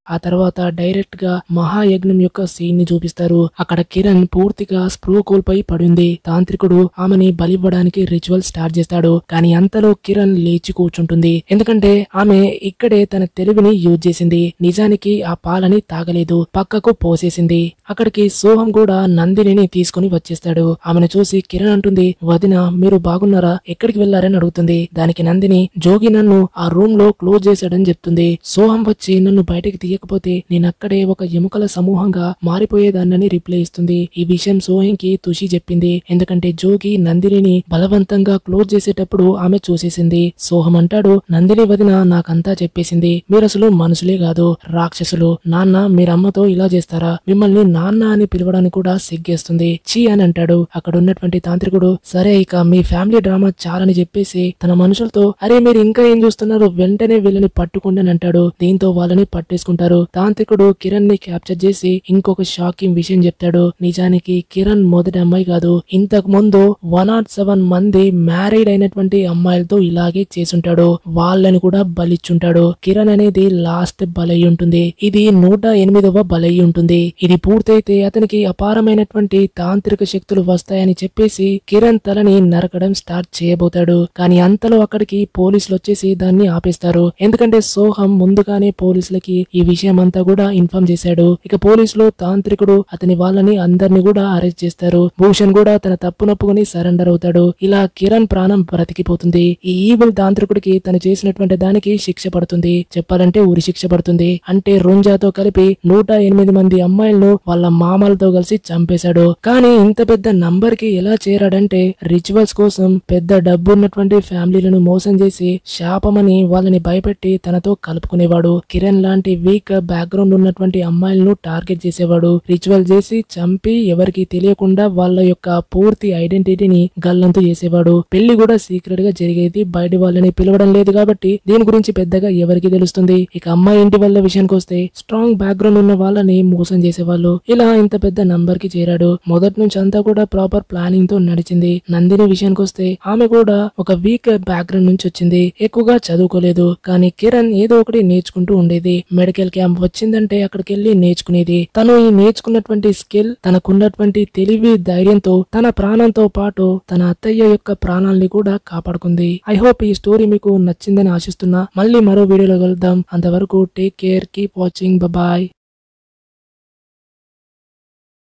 A: ఆ తర్వాత డైరెక్ట్ గా మహాయజ్ఞం యొక్క సీన్ ని చూపిస్తారు. అక్కడ కిరణ్ పూర్తిగా స్పృహ కోల్పోయి పడింది. తాంత్రికుడు ఆమెని బలివ్వడానికి రిచువల్ స్టార్ట్ చేస్తాడు. కానీ అంతలో కిరణ్ లేచి కూర్చుంటుంది. ఎందుకంటే ఆమె ఇక్కడే తన తెలివిని యూజ్ చేసింది. నిజానికి ఆ పాలని తాగలేదు, పక్కకు పోసేసింది. అక్కడికి సోహం కూడా నందినిని తీసుకుని వచ్చేస్తాడు. ఆమెను చూసి కిరణ్ అంటుంది, వదిన మీరు బాగున్నారా, ఎక్కడికి వెళ్లారని అడుగుతుంది. దానికి నందిని, జోగి నన్ను ఆ రూమ్ లో క్లోజ్ చేశాడని చెప్తుంది. సోహం వచ్చి నన్ను బయటకి తీయకపోతే నేనక్కడే ఒక ఎముకల సమూహంగా మారిపోయేదాన్నని రిప్లై ఇస్తుంది. ఈ విషయం సోహంకి తుషి చెప్పింది. ఎందుకంటే జోగి నందినిని బలవంతంగా క్లోజ్ చేసేటప్పుడు ఆమె చూసేసింది. సోహం అంటాడు, నందిని వదిన నాకంతా చెప్పేసింది, మీరసలు మనుషులే కాదు రాక్షసులు. నాన్న మీరమ్మతో ఇలా చేస్తారా, మిమ్మల్ని నాన్న అని పిలవడానికి కూడా సిగ్గేస్తుంది, చీ అని అంటాడు. అక్కడ ఉన్నటువంటి తాంత్రికుడు, సరే ఇక మీ ఫ్యామిలీ డ్రామా చాలని చెప్పేసి తన మనుషులతో, అరే మీరు ఇంకా ఏం చూస్తున్నారు, వెంటనే వీళ్ళని పట్టుకోండి అని అంటాడు. దీంతో వాళ్ళని పట్టేసుకుంటారు. తాంత్రికుడు కిరణ్ ని క్యాప్చర్ చేసి ఇంకొక షాకింగ్ విషయం చెప్తాడు. నిజానికి కిరణ్ మొదటి అమ్మాయి కాదు, ఇంతకు ముందు 107 మంది మ్యారీడ్ అయినటువంటి అమ్మాయిలతో ఇలాగే చేసుంటాడు. వాళ్ళని కూడా బలిచ్చుంటాడు. కిరణ్ అనేది లాస్ట్ బలయ్యి ఉంటుంది. ఇది 108వ బలయ్యి ఉంటుంది. ఇది పూర్తయితే అతనికి అపారమైనటువంటి తాంత్రిక శక్తులు వస్తాయని చెప్పేసి కిరణ్ తలని నరకడం స్టార్ట్ చేయబోతాడు. కానీ అంతలో అక్కడికి పోలీసులు వచ్చేసి దాన్ని ఆపేస్తారు. ఎందుకంటే సోహం ముందుగానే పోలీసులకి ఈ విషయం అంతా కూడా ఇన్ఫార్మ్ చేశాడు. ఇక పోలీసులు తాంత్రికుడు అతని వాళ్ళని అందరిని కూడా అరెస్ట్ చేస్తారు. భూషణ్ కూడా తన తప్పునొప్పుకొని సరెండర్ అవుతాడు. ఇలా కిరణ్ ప్రాణం బ్రతికిపోతుంది. ఈ ఈవిల్ తాంత్రికుడికి తను చేసినటువంటి దానికి శిక్ష పడుతుంది. చెప్పాలంటే ఉరి శిక్ష పడుతుంది. అంటే రొంజాతో కలిపి 108 మంది అమ్మాయిలను వాళ్ళ మామలతో కలిసి చంపేశాడు. కానీ ఇంత పెద్ద నంబర్ కి ఎలా చేరాడంటే రిచువల్స్ కోసం పెద్ద డబ్బు ఉన్నటువంటి ఫ్యామిలీలను మోసం చేసి శాపమని వాళ్ళని భయపెట్టి తనతో కలుపుకునేవాడు. కిరణ్ లాంటి వీక్ వీక్ బ్యాక్గ్రౌండ్ ఉన్నటువంటి అమ్మాయిలను టార్గెట్ చేసేవాడు. రిచువల్ చేసి చంపి ఎవరికి తెలియకుండా వాళ్ళ యొక్క పూర్తి ఐడెంటిటీని గల్లంతు చేసేవాడు. పెళ్లి కూడా సీక్రెట్ గా జరిగేది, బయట వాళ్ళని పిలవడం లేదు కాబట్టి దీని గురించి పెద్దగా ఎవరికి తెలుస్తుంది. ఇక అమ్మాయి ఇంటి వాళ్ళ విషయానికి వస్తే స్ట్రాంగ్ బ్యాక్గ్రౌండ్ ఉన్న వాళ్ళని మోసం చేసేవాళ్ళు. ఇలా ఇంత పెద్ద నంబర్ కి చేరాడు. మొదటి నుంచి అంతా కూడా ప్రాపర్ ప్లానింగ్ తో నడిచింది. నందిని విషయానికి వస్తే ఆమె కూడా ఒక వీక్ బ్యాక్గ్రౌండ్ నుంచి వచ్చింది. ఎక్కువగా చదువుకోలేదు, కానీ కిరణ్ ఏదో ఒకటి నేర్చుకుంటూ ఉండేది. మెడికల్ క్యాంప్ వచ్చిందంటే అక్కడికి వెళ్లి నేర్చుకునేది. తను ఈ నేర్చుకున్నటువంటి స్కిల్, తనకున్నటువంటి తెలివి, ధైర్యంతో తన ప్రాణంతో పాటు తన అత్తయ్య యొక్క ప్రాణాలని కూడా కాపాడుకుంది. ఐ హోప్ ఈ స్టోరీ మీకు నచ్చిందని ఆశిస్తున్నా. మళ్ళీ మరో వీడియోలో కలుద్దాం. అంతవరకు take care, keep watching, bye.